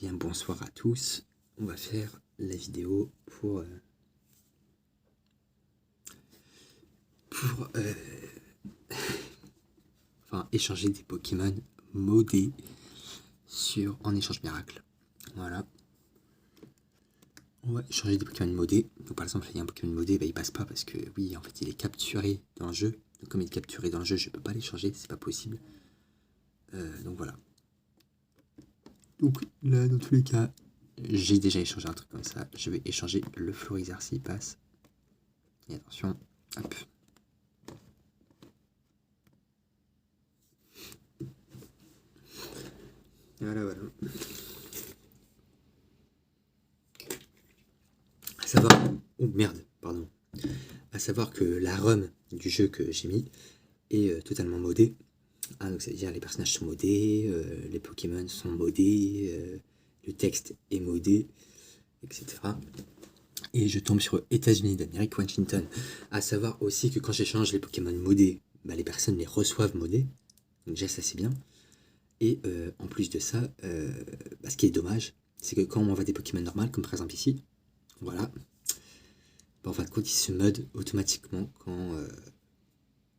Bien, bonsoir à tous. On va faire la vidéo pour échanger des Pokémon modés en échange miracle. Voilà. On va échanger des Pokémon modés. Donc par exemple, il y a un Pokémon modé, il passe pas parce que oui, en fait, il est capturé dans le jeu. Donc comme il est capturé dans le jeu, je peux pas l'échanger, c'est pas possible. Donc voilà. Donc là, dans tous les cas, j'ai déjà échangé un truc comme ça. Je vais échanger le Florizarre s'il passe. Et attention, hop. Voilà. À savoir... Oh merde, pardon. À savoir que la ROM du jeu que j'ai mis est totalement modée. Donc ça veut dire les personnages sont modés, les Pokémon sont modés, le texte est modé, etc. Et je tombe sur États-Unis d'Amérique, Washington. À savoir aussi que quand j'échange les Pokémon modés, les personnes les reçoivent modés. Donc déjà ça c'est bien. Et en plus de ça, ce qui est dommage, c'est que quand on m'envoie des Pokémon normales, comme par exemple ici, voilà, en fin de compte, ils se modent automatiquement quand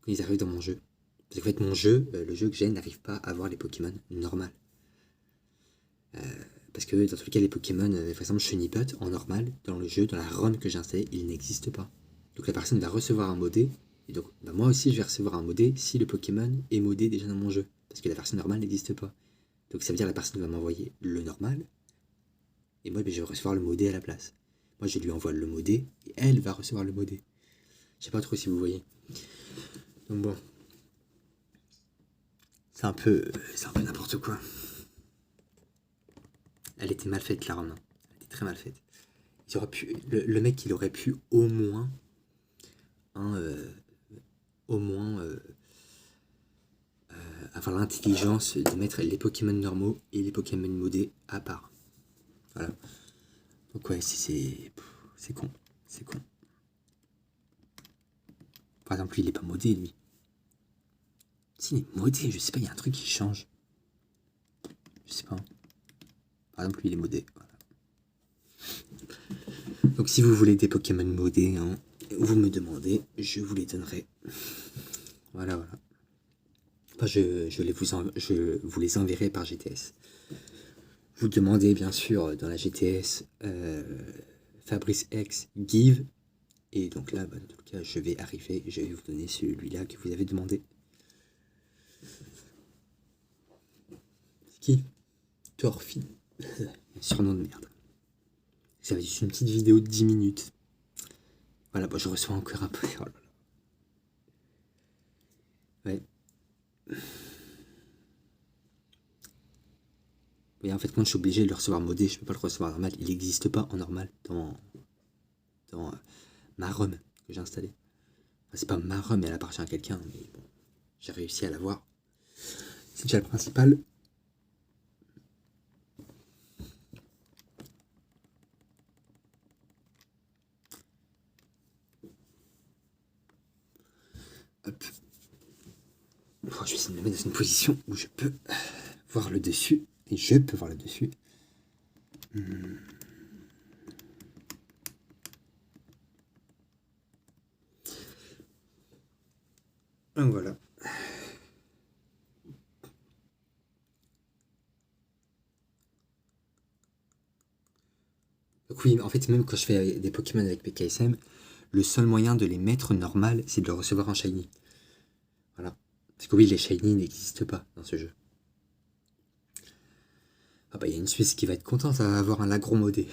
ils arrivent dans mon jeu. Parce qu'en fait, mon jeu, le jeu que j'ai, n'arrive pas à avoir les Pokémon normales. Parce que dans tous les cas, les Pokémon, par exemple, Chuniput, en normal, dans le jeu, dans la ROM que j'ai installée, il n'existe pas. Donc la personne va recevoir un modé, et donc moi aussi je vais recevoir un modé si le Pokémon est modé déjà dans mon jeu. Parce que la version normale n'existe pas. Donc ça veut dire que la personne va m'envoyer le normal, et moi je vais recevoir le modé à la place. Moi je lui envoie le modé, et elle va recevoir le modé. Je sais pas trop si vous voyez. Donc bon. C'est un peu n'importe quoi. Elle était mal faite, la ROM. Elle était très mal faite. Le mec, il aurait pu au moins avoir l'intelligence de mettre les Pokémon normaux et les Pokémon modés à part. Voilà. Donc ouais, c'est con. C'est con. Par exemple, lui, il est pas modé, lui. Si, il est modé, je sais pas, il y a un truc qui change. Je sais pas. Par exemple, lui, il est modé. Voilà. Donc si vous voulez des Pokémon modés, vous me demandez, je vous les donnerai. Voilà. Enfin, je vous les enverrai par GTS. Vous demandez bien sûr dans la GTS Fabrice X Give. Et donc là, dans tout cas, je vais arriver et je vais vous donner celui-là que vous avez demandé. C'est qui? Torfi. Surnom de merde. Ça va être juste une petite vidéo de 10 minutes. Voilà, je reçois encore un peu. Oh là là. Ouais. Oui, en fait, quand je suis obligé de le recevoir modé, je peux pas le recevoir normal. Il n'existe pas en normal dans ma ROM que j'ai installée. Enfin, c'est pas ma ROM, elle appartient à quelqu'un, mais bon, j'ai réussi à l'avoir. C'est déjà le principal. Hop. Je vais essayer de me mettre dans une position où je peux voir le dessus. Et je peux voir le dessus. Donc voilà. Donc oui, en fait, même quand je fais des Pokémon avec PKSM, le seul moyen de les mettre normal, c'est de le recevoir en Shiny. Voilà. Parce que oui, les Shiny n'existent pas dans ce jeu. Ah bah, il y a une Suisse qui va être contente à avoir un Lagron modé.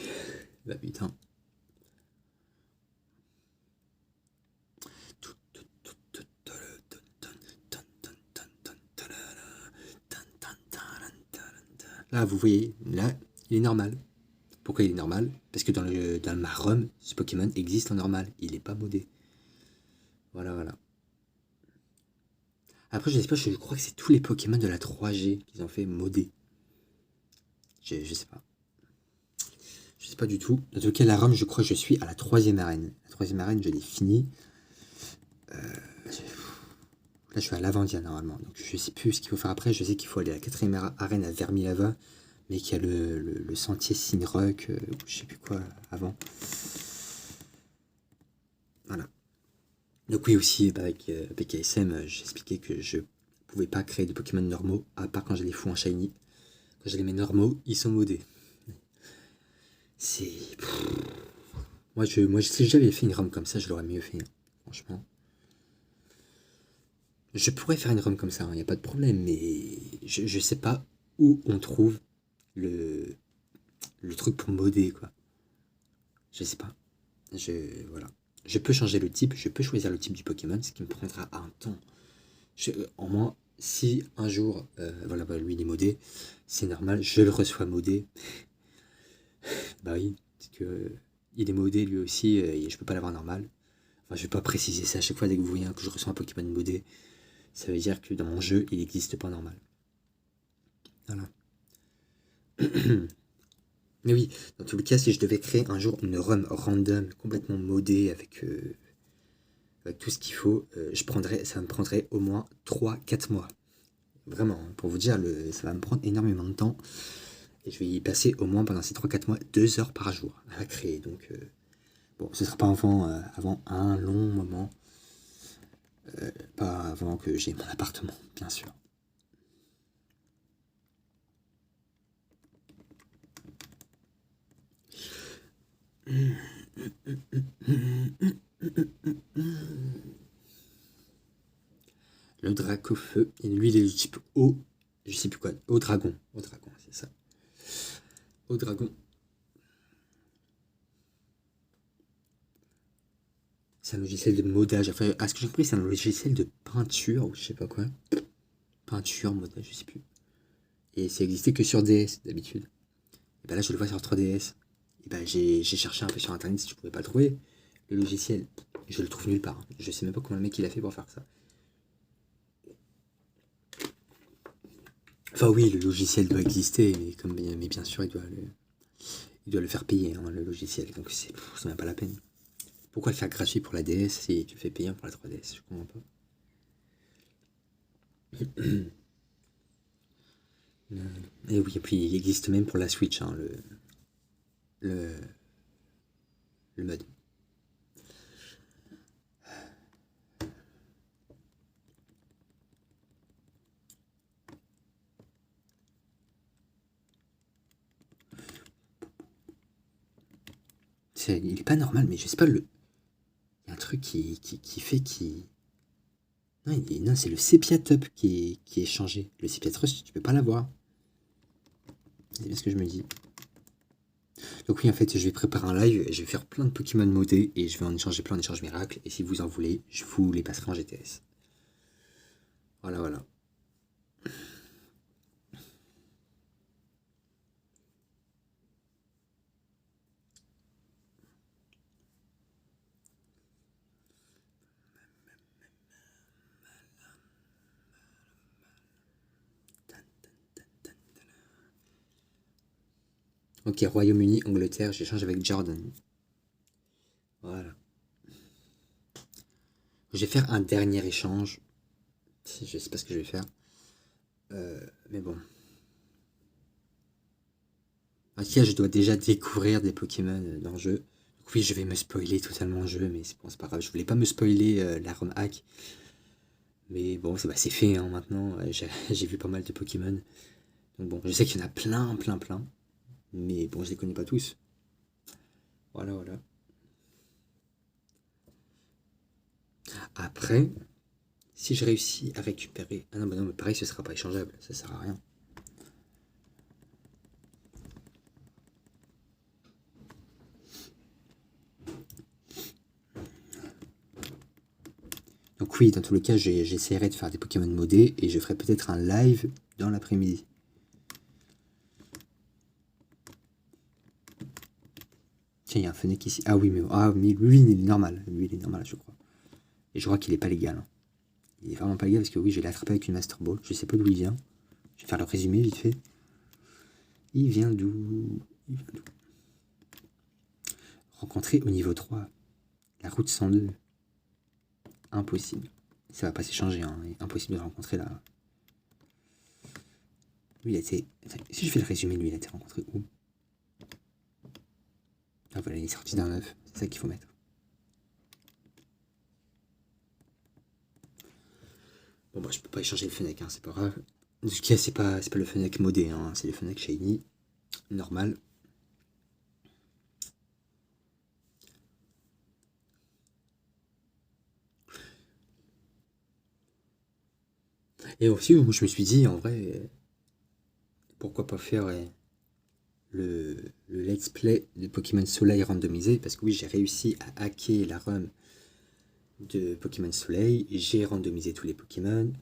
Bah putain. Là, vous voyez, là, il est normal. Pourquoi il est normal? Parce que dans ma ROM, ce Pokémon existe en normal. Il n'est pas modé. Voilà. Après, je sais pas, je crois que c'est tous les Pokémon de la 3G qu'ils ont fait modé. Je sais pas. Je sais pas du tout. Dans tout cas, la ROM, je crois que je suis à la 3e arène. La 3e arène, je l'ai finie. Là, je suis à Lavandia normalement. Donc, je sais plus ce qu'il faut faire après. Je sais qu'il faut aller à la 4e arène à Vermilava. mais qui a le sentier Sinrock, ou je sais plus quoi, avant. Voilà. Donc oui, aussi, avec ASM, j'ai expliqué que je pouvais pas créer de Pokémon normaux, à part quand je les fous en Shiny. Quand je les mets normaux, ils sont modés. C'est... Moi, si j'avais fait une ROM comme ça, je l'aurais mieux fait, hein, franchement. Je pourrais faire une ROM comme ça, il n'y a pas de problème, mais je sais pas où on trouve le, le truc pour modder, quoi. Je sais pas. Voilà. Je peux changer le type, je peux choisir le type du Pokémon, ce qui me prendra un temps. En moins, si un jour, voilà, bah, lui il est modé, c'est normal, je le reçois modé. Bah oui, parce que il est modé lui aussi, et je peux pas l'avoir normal. Enfin, je vais pas préciser ça à chaque fois dès que vous voyez que je reçois un Pokémon modé. Ça veut dire que dans mon jeu, il n'existe pas normal. Voilà. Mais oui, dans tous les cas, si je devais créer un jour une ROM random, complètement modée, avec tout ce qu'il faut, ça me prendrait au moins 3-4 mois. Vraiment, hein, pour vous dire, ça va me prendre énormément de temps. Et je vais y passer au moins pendant ces 3-4 mois 2 heures par jour à la créer. Donc, bon, ce ne sera pas avant un long moment. Pas avant que j'ai mon appartement, bien sûr. Le Dracofeu, et lui il est du type eau, je sais plus quoi, eau dragon, c'est ça. Eau dragon. C'est un logiciel de modage, enfin, à ce que j'ai compris, c'est un logiciel de peinture, ou je sais pas quoi. Peinture, modage, je sais plus. Et ça existait que sur DS d'habitude. Et ben là, je le vois sur 3DS. Et ben j'ai cherché un peu sur internet si je pouvais pas le trouver. Le logiciel, je le trouve nulle part. Je sais même pas comment le mec il a fait pour faire ça. Enfin oui, le logiciel doit exister, mais bien sûr, il doit le faire payer, hein, le logiciel. Donc c'est même pas la peine. Pourquoi le faire gratuit pour la DS si tu fais payer pour la 3DS? Je comprends pas. Et oui, et puis il existe même pour la Switch, hein, le, le mode. Il est pas normal, mais je sais pas, il y a un truc qui fait qui... Non, c'est le Sepia Top qui est changé. Le Sepia Trust, tu peux pas l'avoir. C'est bien ce que je me dis. Donc oui, en fait, je vais préparer un live, je vais faire plein de Pokémon modés et je vais en échanger plein en échange miracle. Et si vous en voulez, je vous les passerai en GTS. Voilà, voilà. Ok, Royaume-Uni, Angleterre, j'échange avec Jordan. Voilà. Je vais faire un dernier échange. Je sais pas ce que je vais faire. Mais bon. En tout cas, je dois déjà découvrir des Pokémon dans le jeu. Donc oui, je vais me spoiler totalement le jeu, mais bon, c'est pas grave. Je voulais pas me spoiler la ROM hack. Mais bon, c'est fait hein, maintenant. J'ai vu pas mal de Pokémon. Donc bon, je sais qu'il y en a plein, plein, plein. Mais bon, je les connais pas tous. Voilà, voilà. Après, si je réussis à récupérer... Ah non, bah non, mais pareil, ce sera pas échangeable. Ça sert à rien. Donc oui, dans tous les cas, j'essaierai de faire des Pokémon modés et je ferai peut-être un live dans l'après-midi. Tiens, il y a un Fennec ici. Ah oui, mais lui, il est normal. Lui, il est normal, je crois. Et je crois qu'il est pas légal. Hein. Il est vraiment pas légal parce que oui, je l'ai attrapé avec une Master Ball. Je sais pas d'où il vient. Je vais faire le résumé vite fait. Il vient d'où? Rencontré au niveau 3. La route 102. Impossible. Ça va pas s'échanger, hein. Impossible de le rencontrer là. Lui, il a été... Attends, si je fais le résumé, lui, il a été rencontré où? Ah voilà, il est sorti d'un œuf. C'est ça qu'il faut mettre. Bon, bah, je peux pas échanger le Fennec, hein, c'est pas grave. En tout cas, c'est pas le Fennec modé, hein, c'est le Fennec shiny. Normal. Et aussi, je me suis dit, en vrai, pourquoi pas faire le let's play de Pokémon Soleil randomisé, parce que oui, j'ai réussi à hacker la ROM de Pokémon Soleil, j'ai randomisé tous les Pokémon,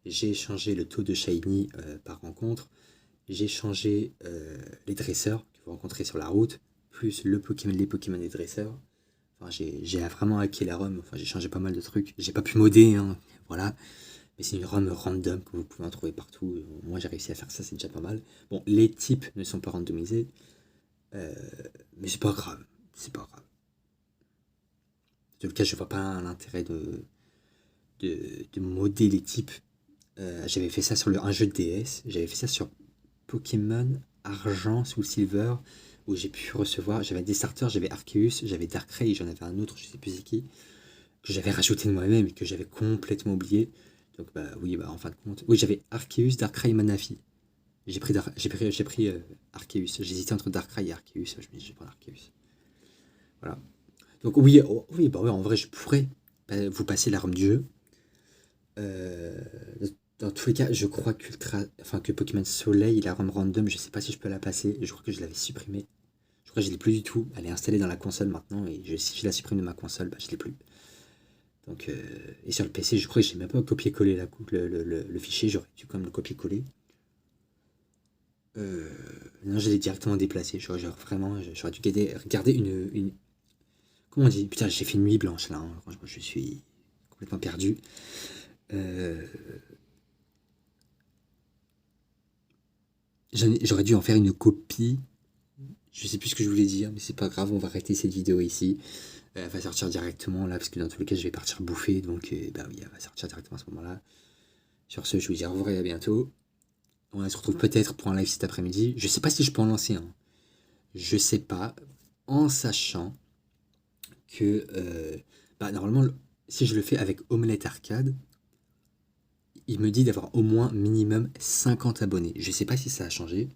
j'ai changé le taux de Shiny par rencontre, j'ai changé les dresseurs que vous rencontrez sur la route, plus les Pokémon des dresseurs. Enfin, j'ai vraiment hacké la ROM, enfin, j'ai changé pas mal de trucs. J'ai pas pu modder, hein, voilà. Mais c'est une ROM random que vous pouvez en trouver partout. Moi, j'ai réussi à faire ça, c'est déjà pas mal. Bon, les types ne sont pas randomisés, mais c'est pas grave. C'est pas grave. En tout cas, je vois pas l'intérêt de modder les types. J'avais fait ça sur un jeu de DS. J'avais fait ça sur Pokémon Argent sous Silver, où j'ai pu recevoir. J'avais des starters, j'avais Arceus, j'avais Darkrai, et j'en avais un autre, je sais plus c'est qui, que j'avais rajouté de moi-même et que j'avais complètement oublié. Donc, bah oui, bah en fin de compte. Oui, j'avais Arceus, Darkrai et Manafi. J'ai pris, Arceus. J'hésitais entre Darkrai et Arceus. Je me dis, je vais prendre Arceus. Voilà. Donc, oui, oui, bah ouais, en vrai, je pourrais vous passer la ROM du jeu. Euh, dans tous les cas, je crois que Pokémon Soleil, la ROM random, je sais pas si je peux la passer. Je crois que je l'avais supprimée. Je crois que je l'ai plus du tout. Elle est installée dans la console maintenant. Et si je la supprime de ma console, bah, je l'ai plus. Donc, et sur le PC, je crois que j'ai même pas copié-collé le fichier. J'aurais dû quand même le copier-coller. Non, je l'ai directement déplacé. J'aurais dû regarder une. Comment on dit? Putain, j'ai fait une nuit blanche là, hein. Franchement, je suis complètement perdu. Euh, J'aurais dû en faire une copie. Je sais plus ce que je voulais dire, mais c'est pas grave, on va arrêter cette vidéo ici. Elle va sortir directement là, parce que dans tous les cas, je vais partir bouffer. Donc, bah oui, elle va sortir directement à ce moment-là. Sur ce, je vous dis au revoir et à bientôt. On se retrouve peut-être pour un live cet après-midi. Je sais pas si je peux en lancer un. Je sais pas, en sachant que bah, normalement, si je le fais avec Omelette Arcade, il me dit d'avoir au moins minimum 50 abonnés. Je sais pas si ça a changé,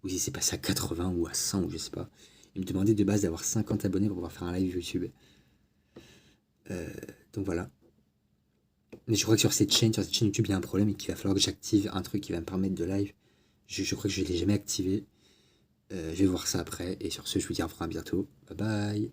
ou si c'est passé à 80 ou à 100, ou je sais pas. Il me demandait de base d'avoir 50 abonnés pour pouvoir faire un live YouTube. Donc voilà. Mais je crois que sur cette chaîne YouTube, il y a un problème et qu'il va falloir que j'active un truc qui va me permettre de live. Je crois que je ne l'ai jamais activé. Je vais voir ça après. Et sur ce, je vous dis au revoir à bientôt. Bye bye.